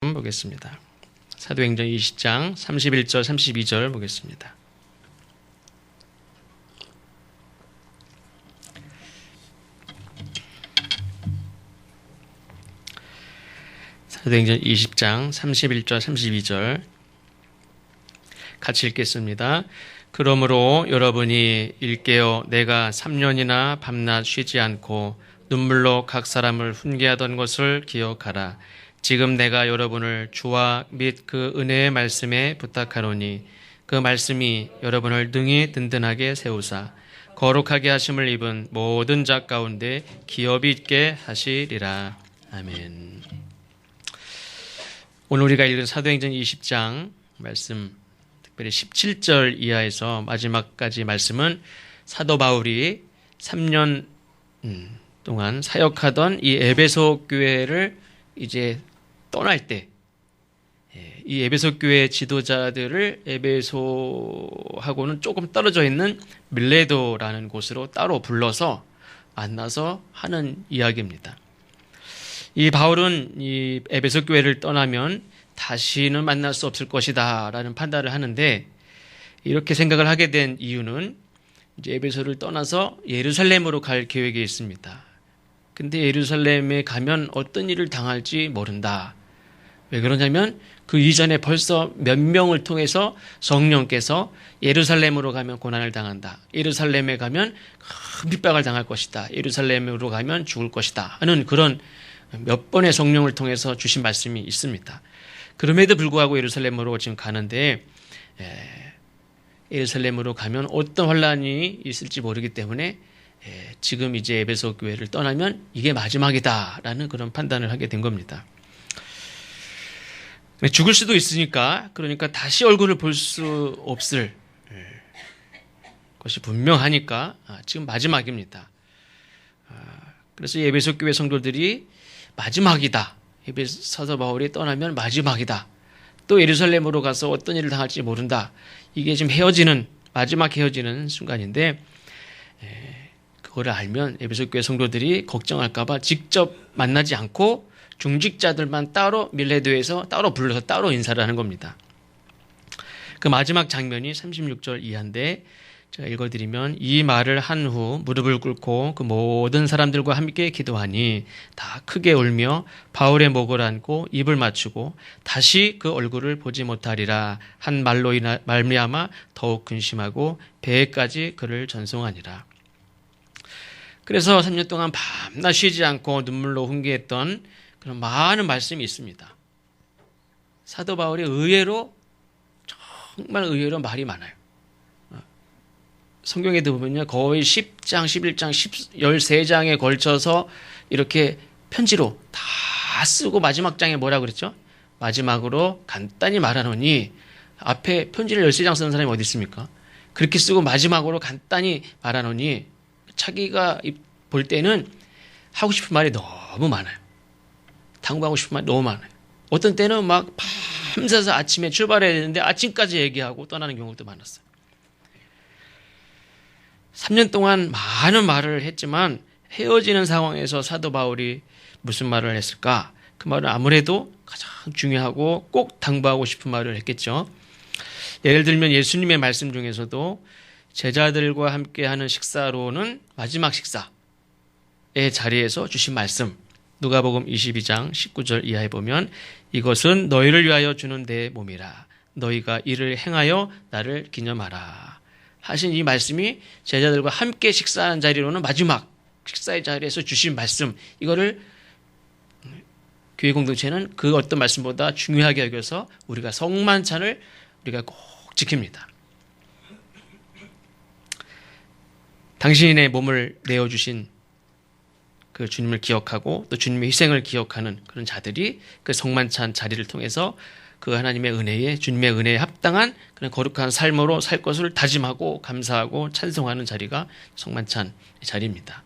보겠습니다. 사도행전 20장 31절 32절 보겠습니다. 사도행전 20장 31절 32절 같이 읽겠습니다. 그러므로 여러분이 일깨어 내가 3년이나 밤낮 쉬지 않고 눈물로 각 사람을 훈계하던 것을 기억하라. 지금 내가 여러분을 주와 및 그 은혜의 말씀에 부탁하노니 그 말씀이 여러분을 능히 든든하게 세우사 거룩하게 하심을 입은 모든 자 가운데 기업이 있게 하시리라. 아멘. 오늘 우리가 읽은 사도행전 20장 말씀, 특별히 17절 이하에서 마지막까지 말씀은 사도 바울이 3년 동안 사역하던 이 에베소 교회를 이제 떠날 때, 이 에베소 교회 지도자들을 에베소하고는 조금 떨어져 있는 밀레도라는 곳으로 따로 불러서 만나서 하는 이야기입니다. 이 바울은 이 에베소 교회를 떠나면 다시는 만날 수 없을 것이다 라는 판단을 하는데, 이렇게 생각을 하게 된 이유는 이제 에베소를 떠나서 예루살렘으로 갈 계획이 있습니다. 근데 예루살렘에 가면 어떤 일을 당할지 모른다. 왜 그러냐면 그 이전에 벌써 몇 명을 통해서 성령께서 예루살렘으로 가면 고난을 당한다. 예루살렘에 가면 큰 핍박을 당할 것이다. 예루살렘으로 가면 죽을 것이다. 하는 그런 몇 번의 성령을 통해서 주신 말씀이 있습니다. 그럼에도 불구하고 예루살렘으로 지금 가는데 예루살렘으로 가면 어떤 환란이 있을지 모르기 때문에 지금 이제 에베소 교회를 떠나면 이게 마지막이다라는 그런 판단을 하게 된 겁니다. 죽을 수도 있으니까, 그러니까 다시 얼굴을 볼 수 없을 것이 분명하니까 지금 마지막입니다. 그래서 에베소 교회 성도들이 마지막이다. 에베소 사도 바울이 떠나면 마지막이다. 또 예루살렘으로 가서 어떤 일을 당할지 모른다. 이게 지금 마지막 헤어지는 순간인데, 그거를 알면 에베소 교회 성도들이 걱정할까봐 직접 만나지 않고 중직자들만 따로 밀레도에서 따로 불러서 따로 인사를 하는 겁니다. 그 마지막 장면이 36절 이하인데, 제가 읽어드리면 이 말을 한 후 무릎을 꿇고 그 모든 사람들과 함께 기도하니 다 크게 울며 바울의 목을 안고 입을 맞추고 다시 그 얼굴을 보지 못하리라 한 말로 말미암아 더욱 근심하고 배에까지 그를 전송하니라. 그래서 3년 동안 밤낮 쉬지 않고 눈물로 훈계했던 그런 많은 말씀이 있습니다. 사도 바울이 정말 의외로 말이 많아요. 성경에도 보면요, 거의 10장, 11장, 13장에 걸쳐서 이렇게 편지로 다 쓰고 마지막 장에 뭐라 그랬죠? 마지막으로 간단히 말하노니, 앞에 편지를 13장 쓰는 사람이 어디 있습니까? 그렇게 쓰고 마지막으로 간단히 말하노니, 자기가 볼 때는 하고 싶은 말이 너무 많아요. 당부하고 싶은 말이 너무 많아요. 어떤 때는 막 밤새서 아침에 출발해야 되는데 아침까지 얘기하고 떠나는 경우도 많았어요. 3년 동안 많은 말을 했지만 헤어지는 상황에서 사도 바울이 무슨 말을 했을까? 그 말은 아무래도 가장 중요하고 꼭 당부하고 싶은 말을 했겠죠. 예를 들면 예수님의 말씀 중에서도 제자들과 함께하는 식사로는 마지막 식사의 자리에서 주신 말씀, 누가복음 22장 19절 이하에 보면 이것은 너희를 위하여 주는 내 몸이라 너희가 이를 행하여 나를 기념하라 하신 이 말씀이 제자들과 함께 식사하는 자리로는 마지막 식사의 자리에서 주신 말씀, 이거를 교회 공동체는 그 어떤 말씀보다 중요하게 여겨서 우리가 성만찬을 우리가 꼭 지킵니다. 당신의 몸을 내어주신 그 주님을 기억하고 또 주님의 희생을 기억하는 그런 자들이 그 성만찬 자리를 통해서 그 하나님의 은혜에, 주님의 은혜에 합당한 그런 거룩한 삶으로 살 것을 다짐하고 감사하고 찬송하는 자리가 성만찬 자리입니다.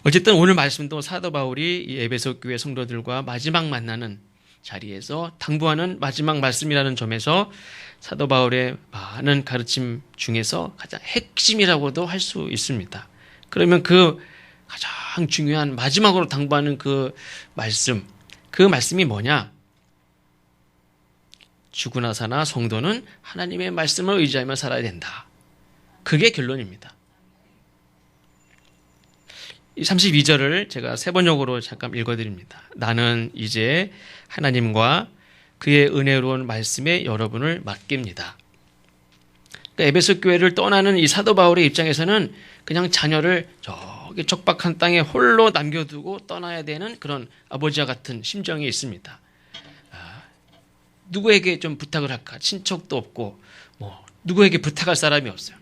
어쨌든 오늘 말씀도 사도 바울이 이 에베소 교회 성도들과 마지막 만나는 자리에서 당부하는 마지막 말씀이라는 점에서 사도 바울의 많은 가르침 중에서 가장 핵심이라고도 할 수 있습니다. 그러면 그 가장 중요한 마지막으로 당부하는 그 말씀이 뭐냐? 죽으나 사나 성도는 하나님의 말씀을 의지하며 살아야 된다. 그게 결론입니다. 이 32절을 제가 세 번역으로 잠깐 읽어드립니다. 나는 이제 하나님과 그의 은혜로운 말씀에 여러분을 맡깁니다. 그러니까 에베소 교회를 떠나는 이 사도 바울의 입장에서는 그냥 자녀를 저기 척박한 땅에 홀로 남겨두고 떠나야 되는 그런 아버지와 같은 심정이 있습니다. 누구에게 좀 부탁을 할까? 친척도 없고 누구에게 부탁할 사람이 없어요.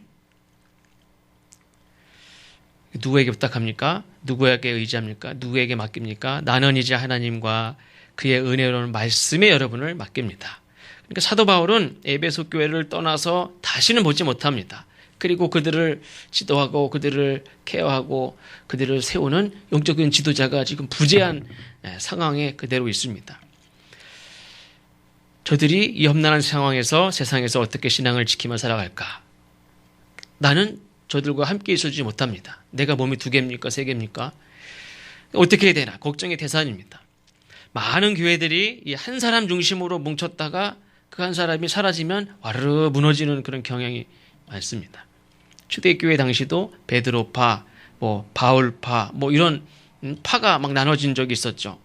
누구에게 부탁합니까? 누구에게 의지합니까? 누구에게 맡깁니까? 나는 이제 하나님과 그의 은혜로운 말씀에 여러분을 맡깁니다. 그러니까 사도 바울은 에베소 교회를 떠나서 다시는 보지 못합니다. 그리고 그들을 지도하고 그들을 케어하고 그들을 세우는 영적인 지도자가 지금 부재한 상황에 그대로 있습니다. 저들이 이 험난한 상황에서 세상에서 어떻게 신앙을 지키며 살아갈까? 나는 저들과 함께 있어주지 못합니다. 내가 몸이 2개입니까? 3개입니까? 어떻게 해야 되나? 걱정의 대상입니다. 많은 교회들이 이 한 사람 중심으로 뭉쳤다가 그 한 사람이 사라지면 와르르 무너지는 그런 경향이 많습니다. 초대교회 당시도 베드로파, 바울파, 이런 파가 막 나눠진 적이 있었죠.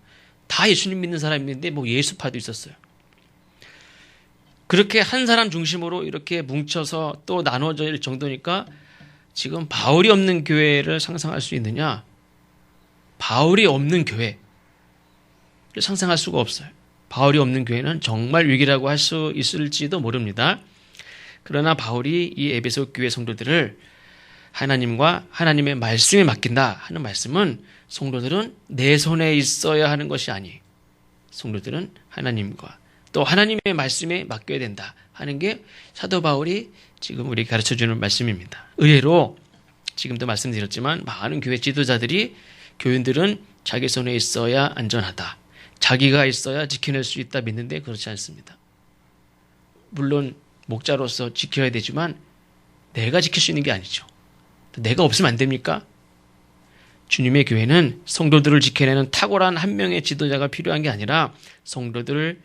다 예수님 믿는 사람이 있는데 예수파도 있었어요. 그렇게 한 사람 중심으로 이렇게 뭉쳐서 또 나눠질 정도니까 지금 바울이 없는 교회를 상상할 수 있느냐? 바울이 없는 교회를 상상할 수가 없어요. 바울이 없는 교회는 정말 위기라고 할 수 있을지도 모릅니다. 그러나 바울이 이 에베소 교회 성도들을 하나님과 하나님의 말씀에 맡긴다 하는 말씀은 성도들은 내 손에 있어야 하는 것이 아니, 성도들은 하나님과 또 하나님의 말씀에 맡겨야 된다 하는 게 사도 바울이 지금 우리에게 가르쳐주는 말씀입니다. 의외로 지금도 말씀드렸지만 많은 교회 지도자들이 교인들은 자기 손에 있어야 안전하다, 자기가 있어야 지켜낼 수 있다 믿는데 그렇지 않습니다. 물론 목자로서 지켜야 되지만 내가 지킬 수 있는 게 아니죠. 내가 없으면 안 됩니까? 주님의 교회는 성도들을 지켜내는 탁월한 한 명의 지도자가 필요한 게 아니라 성도들을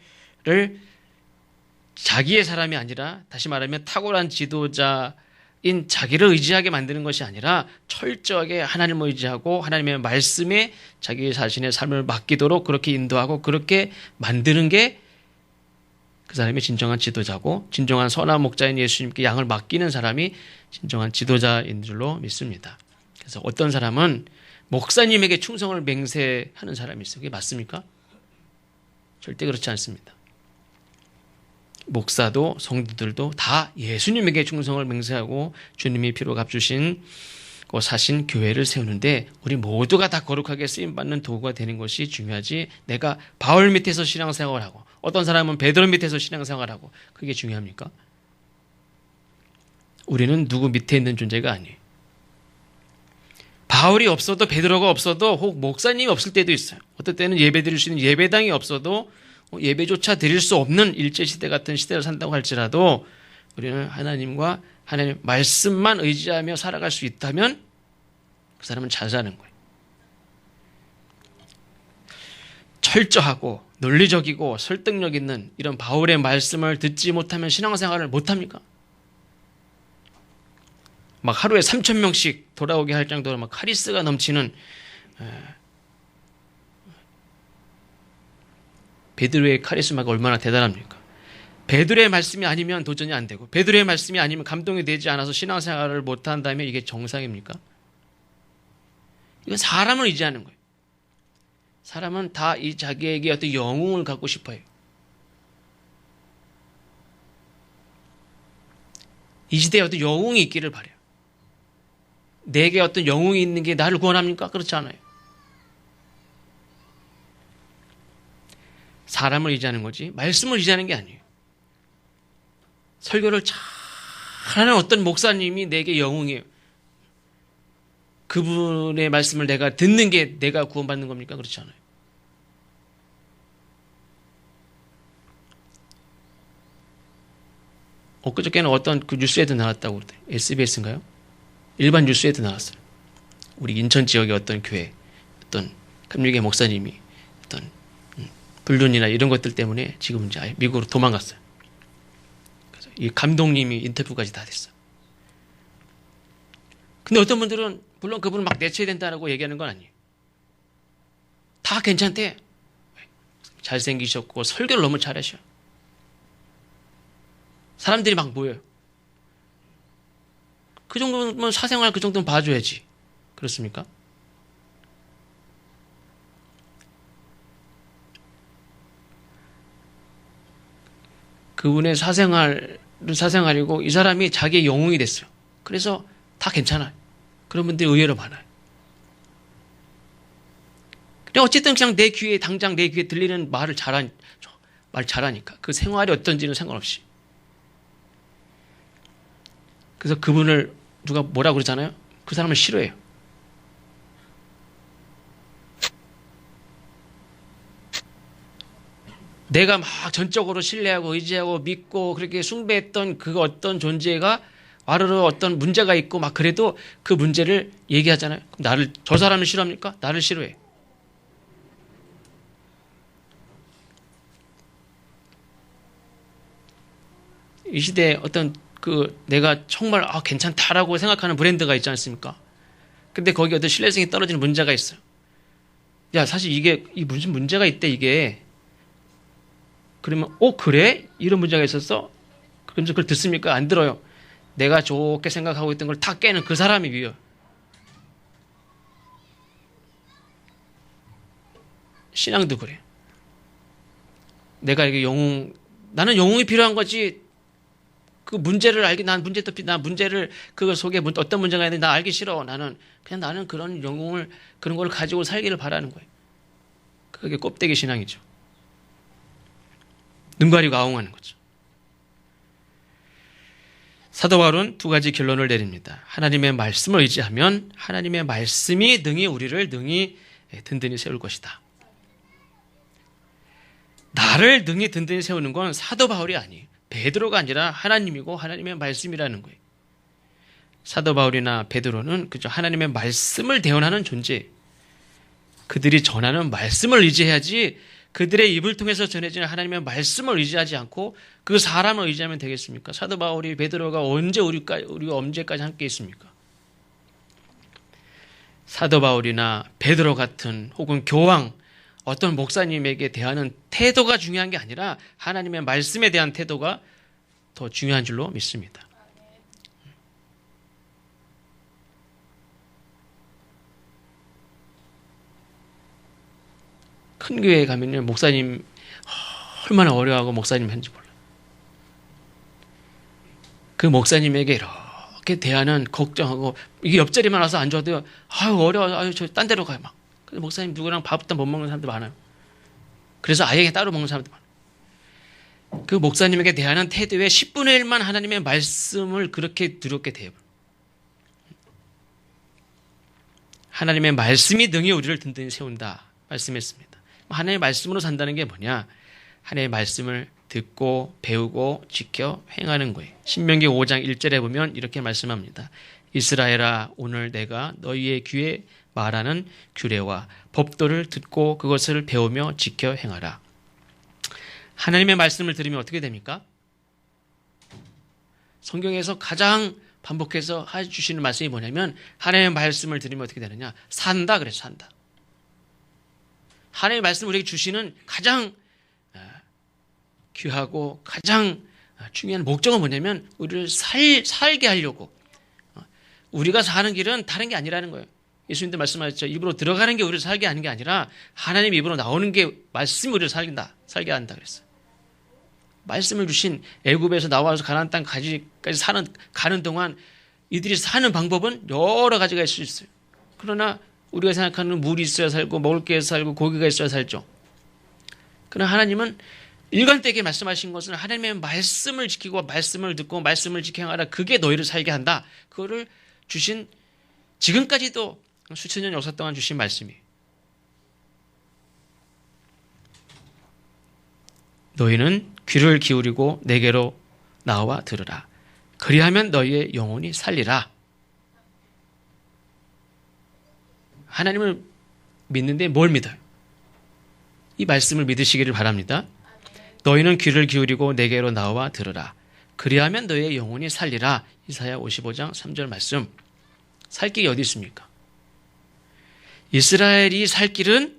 자기의 사람이 아니라 다시 말하면 탁월한 지도자인 자기를 의지하게 만드는 것이 아니라 철저하게 하나님을 의지하고 하나님의 말씀에 자기 자신의 삶을 맡기도록 그렇게 인도하고 그렇게 만드는 게 그 사람이 진정한 지도자고 진정한 선한 목자인 예수님께 양을 맡기는 사람이 진정한 지도자인 줄로 믿습니다. 그래서 어떤 사람은 목사님에게 충성을 맹세하는 사람이 있어요. 그게 맞습니까? 절대 그렇지 않습니다. 목사도 성도들도 다 예수님에게 충성을 맹세하고 주님이 피로 값주신 사신 교회를 세우는데 우리 모두가 다 거룩하게 쓰임받는 도구가 되는 것이 중요하지, 내가 바울 밑에서 신앙생활하고 어떤 사람은 베드로 밑에서 신앙생활하고 그게 중요합니까? 우리는 누구 밑에 있는 존재가 아니에요. 바울이 없어도 베드로가 없어도 혹 목사님이 없을 때도 있어요. 어떨 때는 예배 드릴 수 있는 예배당이 없어도 예배조차 드릴 수 없는 일제시대 같은 시대를 산다고 할지라도 우리는 하나님과 하나님의 말씀만 의지하며 살아갈 수 있다면 그 사람은 잘 사는 거예요. 철저하고 논리적이고 설득력 있는 이런 바울의 말씀을 듣지 못하면 신앙생활을 못합니까? 막 하루에 3,000명씩 돌아오게 할 정도로 막 카리스가 넘치는 베드로의 카리스마가 얼마나 대단합니까? 베드로의 말씀이 아니면 도전이 안 되고 베드로의 말씀이 아니면 감동이 되지 않아서 신앙생활을 못한다면 이게 정상입니까? 이건 사람을 의지하는 거예요. 사람은 다 이 자기에게 어떤 영웅을 갖고 싶어요. 이 시대에 어떤 영웅이 있기를 바라요. 내게 어떤 영웅이 있는 게 나를 구원합니까? 그렇지 않아요. 사람을 의지하는 거지 말씀을 의지하는 게 아니에요. 설교를 잘하는 어떤 목사님이 내게 영웅이에요. 그분의 말씀을 내가 듣는 게 내가 구원받는 겁니까? 그렇지 않아요. 엊그저께는 어떤 그 뉴스에도 나왔다고 그러더래요. SBS인가요? 일반 뉴스에도 나왔어요. 우리 인천 지역의 어떤 교회, 어떤 감리교 목사님이 어떤 불륜이나 이런 것들 때문에 지금 이제 미국으로 도망갔어요. 이 감독님이 인터뷰까지 다 됐어. 근데 어떤 분들은 물론 그분을 막 내쳐야 된다고 얘기하는 건 아니에요. 다 괜찮대. 잘생기셨고 설교를 너무 잘하셔. 사람들이 막 모여요. 그 정도면 사생활 그 정도는 봐줘야지. 그렇습니까? 그분의 사생활은 사생활이고 이 사람이 자기의 영웅이 됐어요. 그래서 다 괜찮아요. 그런 분들이 의외로 많아요. 근데 어쨌든 그냥 내 귀에 당장 내 귀에 들리는 말 잘하니까 그 생활이 어떤지는 상관없이. 그래서 그분을 누가 뭐라 그러잖아요. 그 사람을 싫어해요. 내가 막 전적으로 신뢰하고 의지하고 믿고 그렇게 숭배했던 그 어떤 존재가 와르르 어떤 문제가 있고 막 그래도 그 문제를 얘기하잖아요. 그럼 저 사람을 싫어합니까? 나를 싫어해. 이 시대에 어떤 내가 정말 괜찮다라고 생각하는 브랜드가 있지 않습니까? 근데 거기 어떤 신뢰성이 떨어지는 문제가 있어요. 야, 사실 이 무슨 문제가 있대, 이게. 그러면, 그래? 이런 문제가 있었어? 그럼 그걸 듣습니까? 안 들어요. 내가 좋게 생각하고 있던 걸 다 깨는 그 사람이 위요. 신앙도 그래. 내가 이게 나는 영웅이 필요한 거지. 그 문제를 난 문제를 그거 속에 어떤 문제가 있는데 나 알기 싫어. 나는 그런 영웅을 그런 걸 가지고 살기를 바라는 거예요. 그게 껍데기 신앙이죠. 눈 가리고 아웅하는 거죠. 사도 바울은 두 가지 결론을 내립니다. 하나님의 말씀을 의지하면 하나님의 말씀이 우리를 능히 든든히 세울 것이다. 나를 능히 든든히 세우는 건 사도 바울이 아니에요. 베드로가 아니라 하나님이고 하나님의 말씀이라는 거예요. 사도 바울이나 베드로는 그저 하나님의 말씀을 대언하는 존재. 그들이 전하는 말씀을 의지해야지 그들의 입을 통해서 전해지는 하나님의 말씀을 의지하지 않고 그 사람을 의지하면 되겠습니까? 사도 바울이 베드로가 우리가 언제까지 함께 있습니까? 사도 바울이나 베드로 같은 혹은 교황 어떤 목사님에게 대하는 태도가 중요한 게 아니라 하나님의 말씀에 대한 태도가 더 중요한 줄로 믿습니다. 큰 교회에 가면요, 목사님 얼마나 어려워하고 목사님 하는지 몰라요. 그 목사님에게 이렇게 대하는 걱정하고 이게 옆자리만 와서 앉아도 어려워, 저 딴 데로 가요 막. 근데 목사님 누구랑 밥도 못 먹는 사람도 많아요. 그래서 아예 따로 먹는 사람도 많아요. 그 목사님에게 대하는 태도의 10분의 1만 하나님의 말씀을 그렇게 두렵게 대해요. 하나님의 말씀이 능히 우리를 든든히 세운다 말씀했습니다. 하나님의 말씀으로 산다는 게 뭐냐? 하나님의 말씀을 듣고 배우고 지켜 행하는 거예요. 신명기 5장 1절에 보면 이렇게 말씀합니다. 이스라엘아, 오늘 내가 너희의 귀에 말하는 규례와 법도를 듣고 그것을 배우며 지켜 행하라. 하나님의 말씀을 들으면 어떻게 됩니까? 성경에서 가장 반복해서 해주시는 말씀이 뭐냐면 하나님의 말씀을 들으면 어떻게 되느냐? 산다 그래서 산다. 하나님의 말씀을 우리에게 주시는 가장 귀하고 가장 중요한 목적은 뭐냐면 우리를 살게 하려고. 우리가 사는 길은 다른 게 아니라는 거예요. 예수님도 말씀하셨죠. 입으로 들어가는 게 우리를 살게 하는 게 아니라 하나님 입으로 나오는 게 말씀이 우리를 살게 한다 그랬어요. 말씀을 주신 애굽에서 나와서 가나안 땅까지 가는 동안 이들이 사는 방법은 여러 가지가 있을 수 있어요. 그러나 우리가 생각하는 물이 있어야 살고 먹을 게 살고 고기가 있어야 살죠. 그러나 하나님은 일관되게 말씀하신 것은 하나님의 말씀을 지키고 말씀을 듣고 말씀을 지켜 행하라. 그게 너희를 살게 한다. 그거를 주신 지금까지도 수천 년 역사 동안 주신 말씀이에요. 너희는 귀를 기울이고 내게로 나와 들으라. 그리하면 너희의 영혼이 살리라. 하나님을 믿는데 뭘 믿어요? 이 말씀을 믿으시기를 바랍니다. 너희는 귀를 기울이고 내게로 나와 들으라. 그리하면 너의 영혼이 살리라. 이사야 55장 3절 말씀. 살 길이 어디 있습니까? 이스라엘이 살 길은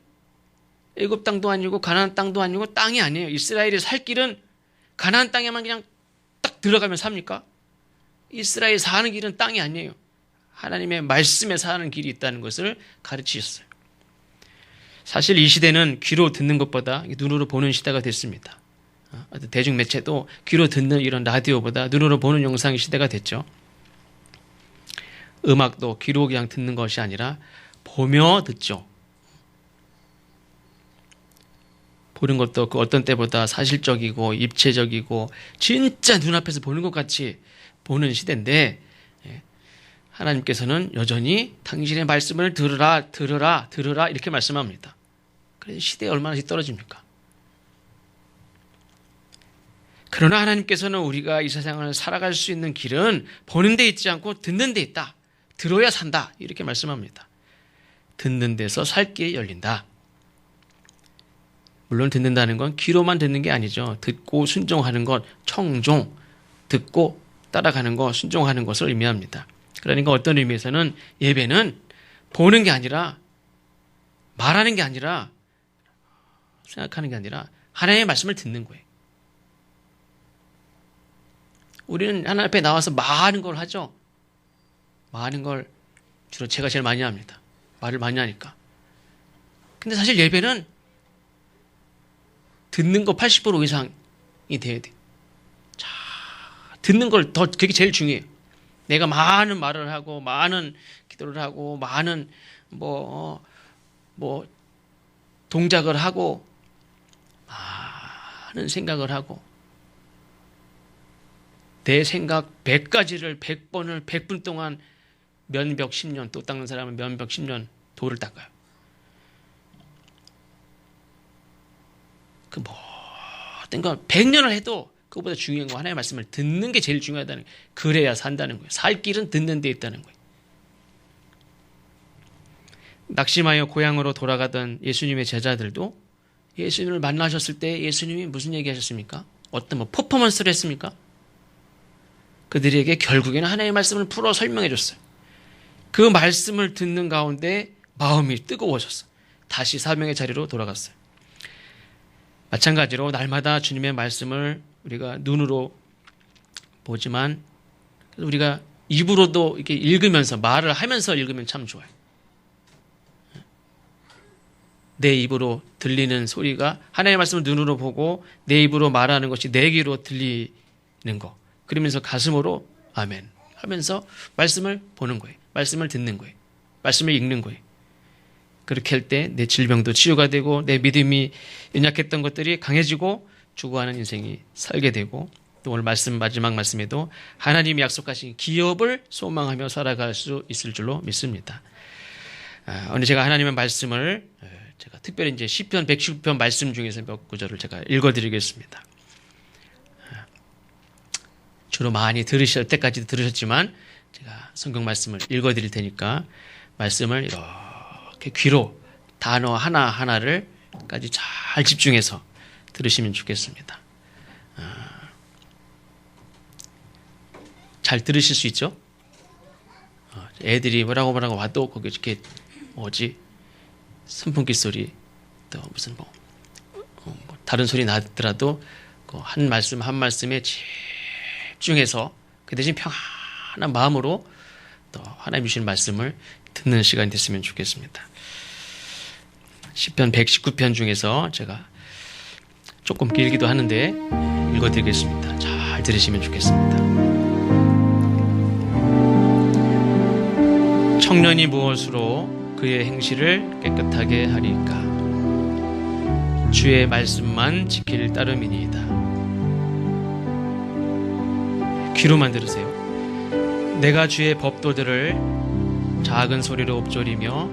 애굽 땅도 아니고 가나안 땅도 아니고 땅이 아니에요. 이스라엘이 살 길은 가나안 땅에만 그냥 딱 들어가면 삽니까? 이스라엘이 사는 길은 땅이 아니에요. 하나님의 말씀에 사는 길이 있다는 것을 가르치셨어요. 사실 이 시대는 귀로 듣는 것보다 눈으로 보는 시대가 됐습니다. 대중매체도 귀로 듣는 이런 라디오보다 눈으로 보는 영상의 시대가 됐죠. 음악도 귀로 그냥 듣는 것이 아니라 보며 듣죠. 보는 것도 그 어떤 때보다 사실적이고 입체적이고 진짜 눈앞에서 보는 것 같이 보는 시대인데, 하나님께서는 여전히 당신의 말씀을 들으라 이렇게 말씀합니다. 그래서 시대에 얼마나 떨어집니까? 그러나 하나님께서는 우리가 이 세상을 살아갈 수 있는 길은 보는 데 있지 않고 듣는 데 있다. 들어야 산다. 이렇게 말씀합니다. 듣는 데서 살 길이 열린다. 물론 듣는다는 건 귀로만 듣는 게 아니죠. 듣고 순종하는 것, 청종, 듣고 따라가는 것, 순종하는 것을 의미합니다. 그러니까 어떤 의미에서는 예배는 보는 게 아니라, 말하는 게 아니라, 생각하는 게 아니라 하나님의 말씀을 듣는 거예요. 우리는 하나님 앞에 나와서 많은 걸 하죠. 많은 걸 주로 제가 제일 많이 합니다. 말을 많이 하니까. 근데 사실 예배는 듣는 거 80% 이상이 돼야 돼. 자, 듣는 걸 그게 제일 중요해요. 내가 많은 말을 하고, 많은 기도를 하고, 많은 동작을 하고, 많은 생각을 하고, 내 생각 100가지를 100번을 100분 동안 면벽 10년, 또 닦는 사람은 면벽 10년 돌을 닦아요. 그 모든 건 100년을 해도 그것보다 중요한 건 하나님의 말씀을 듣는 게 제일 중요하다는 거예요. 그래야 산다는 거예요. 살 길은 듣는 데 있다는 거예요. 낙심하여 고향으로 돌아가던 예수님의 제자들도 예수님을 만나셨을 때 예수님이 무슨 얘기 하셨습니까? 어떤 퍼포먼스를 했습니까? 그들에게 결국에는 하나님의 말씀을 풀어 설명해 줬어요. 그 말씀을 듣는 가운데 마음이 뜨거워졌어요. 다시 사명의 자리로 돌아갔어요. 마찬가지로 날마다 주님의 말씀을 우리가 눈으로 보지만 우리가 입으로도 이렇게 읽으면서 말을 하면서 읽으면 참 좋아요. 내 입으로 들리는 소리가 하나님의 말씀을 눈으로 보고 내 입으로 말하는 것이 내 귀로 들리는 거. 그러면서 가슴으로 아멘 하면서 말씀을 보는 거예요. 말씀을 듣는 거예요. 말씀을 읽는 거예요. 그렇게 할 때 내 질병도 치유가 되고 내 믿음이 연약했던 것들이 강해지고 죽어가는 인생이 살게 되고 또 오늘 마지막 말씀에도 하나님이 약속하신 기업을 소망하며 살아갈 수 있을 줄로 믿습니다. 오늘 제가 하나님의 말씀을 제가 특별히 이제 시편 119편 말씀 중에서 몇 구절을 제가 읽어드리겠습니다. 주로 많이 들으실 때까지도 들으셨지만 제가 성경 말씀을 읽어드릴 테니까 말씀을 이렇게 귀로 단어 하나하나를까지 잘 집중해서 들으시면 좋겠습니다. 잘 들으실 수 있죠? 애들이 뭐라고 와도 거기 이렇게 선풍기 소리 또 무슨 다른 소리 나더라도 그 한 말씀 한 말씀에 집중해서 그 대신 평안한 마음으로 또 하나님 주신 말씀을 듣는 시간이 됐으면 좋겠습니다. 시편 119편 중에서 제가 조금 길기도 하는데 읽어드리겠습니다. 잘 들으시면 좋겠습니다. 청년이 무엇으로 그의 행실을 깨끗하게 하리까? 주의 말씀만 지킬 따름이니이다. 귀로만 들으세요. 내가 주의 법도들을 작은 소리로 읊조리며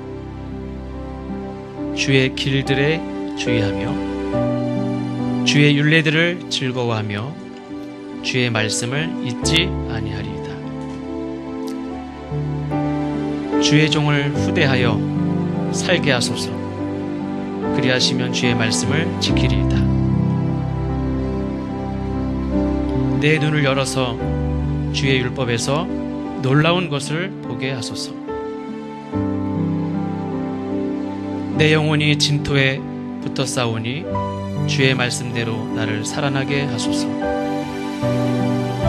주의 길들에 주의하며 주의 율례들을 즐거워하며 주의 말씀을 잊지 아니하리이다. 주의 종을 후대하여 살게 하소서. 그리하시면 주의 말씀을 지키리이다. 내 눈을 열어서 주의 율법에서 놀라운 것을 보게 하소서. 내 영혼이 진토에 붙어 싸우니 주의 말씀대로 나를 살아나게 하소서.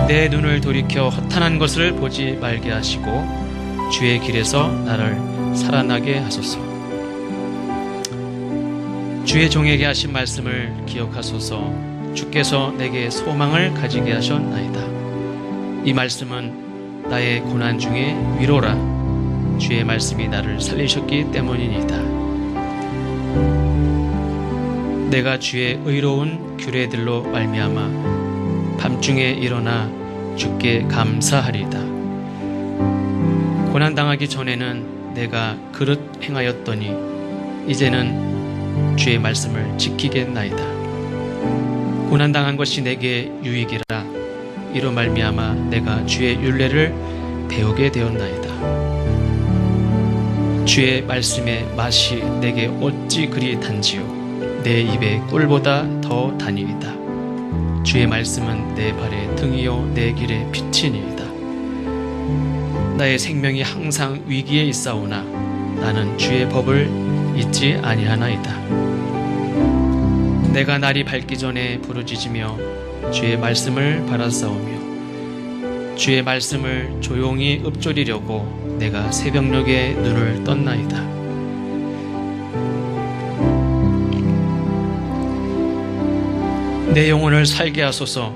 내 눈을 돌이켜 허탄한 것을 보지 말게 하시고 주의 길에서 나를 살아나게 하소서. 주의 종에게 하신 말씀을 기억하소서. 주께서 내게 소망을 가지게 하셨나이다. 이 말씀은 나의 고난 중에 위로라. 주의 말씀이 나를 살리셨기 때문이니이다. 내가 주의 의로운 규례들로 말미암아 밤중에 일어나 주께 감사하리이다. 고난당하기 전에는 내가 그릇 행하였더니 이제는 주의 말씀을 지키겠나이다. 고난당한 것이 내게 유익이라. 이로 말미암아 내가 주의 율례를 배우게 되었나이다. 주의 말씀의 맛이 내게 어찌 그리 단지요. 내 입에 꿀보다 더 단이이다. 주의 말씀은 내 발의 등이요 내 길의 빛이니이다. 나의 생명이 항상 위기에 있사오나 나는 주의 법을 잊지 아니하나이다. 내가 날이 밝기 전에 부르짖으며 주의 말씀을 바라싸우며 주의 말씀을 조용히 읊조리려고 내가 새벽녘에 눈을 떴나이다. 내 영혼을 살게 하소서.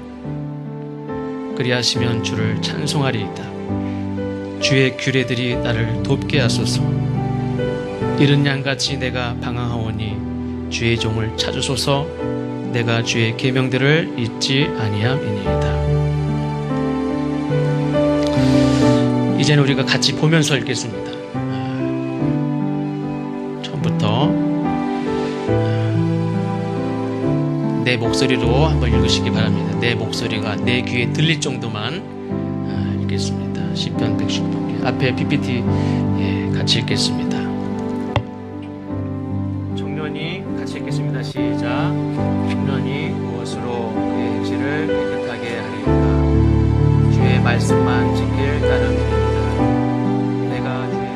그리하시면 주를 찬송하리이다. 주의 규례들이 나를 돕게 하소서. 이른 양같이 내가 방황하오니 주의 종을 찾으소서. 내가 주의 계명들을 잊지 아니함이니이다. 이제는 우리가 같이 보면서 읽겠습니다. 처음부터 내 목소리로 한번 읽으시기 바랍니다. 내 목소리가 내 귀에 들릴 정도만 읽겠습니다. 시편 119편 앞에 PPT 같이 읽겠습니다. 청년이 같이 읽겠습니다. 시작. 청년이 무엇으로 그의 행실을 깨끗하게 하리까? 주의 말씀만 지킬 따름이니이다. 내가 주의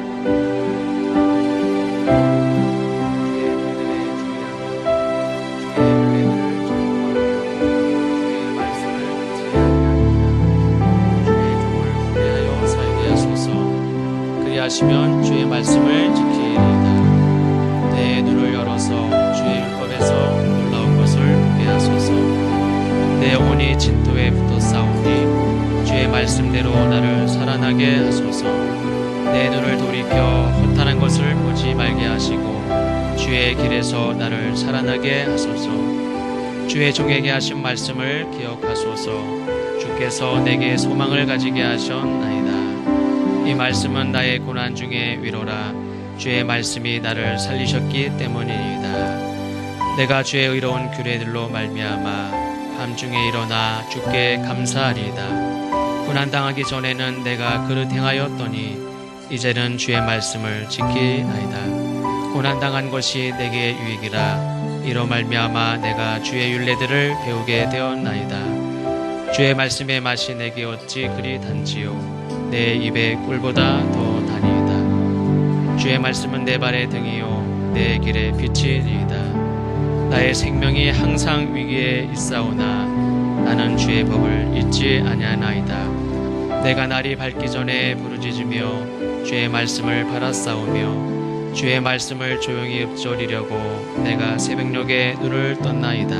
하시면 주의 말씀을 지키리이다. 내 눈을 열어서 주의 율법에서 놀라운 것을 보게 하소서. 내 영혼이 진토에 붙어 싸우니 주의 말씀대로 나를 살아나게 하소서. 내 눈을 돌이켜 허탄한 것을 보지 말게 하시고 주의 길에서 나를 살아나게 하소서. 주의 종에게 하신 말씀을 기억하소서. 주께서 내게 소망을 가지게 하셨나이다. 이 말씀은 나의 고난 중에 위로라. 주의 말씀이 나를 살리셨기 때문이니이다. 내가 주의 의로운 규례들로 말미암아 밤중에 일어나 주께 감사하리이다. 고난당하기 전에는 내가 그릇 행하였더니 이제는 주의 말씀을 지키나이다. 고난당한 것이 내게 유익이라. 이로 말미암아 내가 주의 율례들을 배우게 되었나이다. 주의 말씀의 맛이 내게 어찌 그리 단지요. 내 입에 꿀보다 더 다니이다. 주의 말씀은 내 발의 등이요 내 길의 빛이니이다. 나의 생명이 항상 위기에 있사오나 나는 주의 법을 잊지 아니하나이다. 내가 날이 밝기 전에 부르짖으며 주의 말씀을 바라싸우며 주의 말씀을 조용히 읊조리려고 내가 새벽녘에 눈을 떴나이다.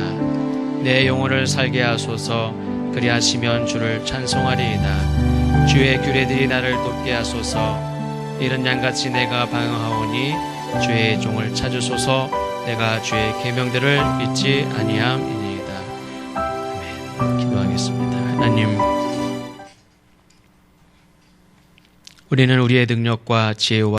내 영혼을 살게 하소서. 그리하시면 주를 찬송하리이다. 주의 규례들이 나를 돕게 하소서. 이른 양같이 내가 방황하오니 주의 종을 찾으소서. 내가 주의 계명들을 잊지 아니함이니이다. 아멘. 기도하겠습니다. 하나님, 우리는 우리의 능력과 지혜와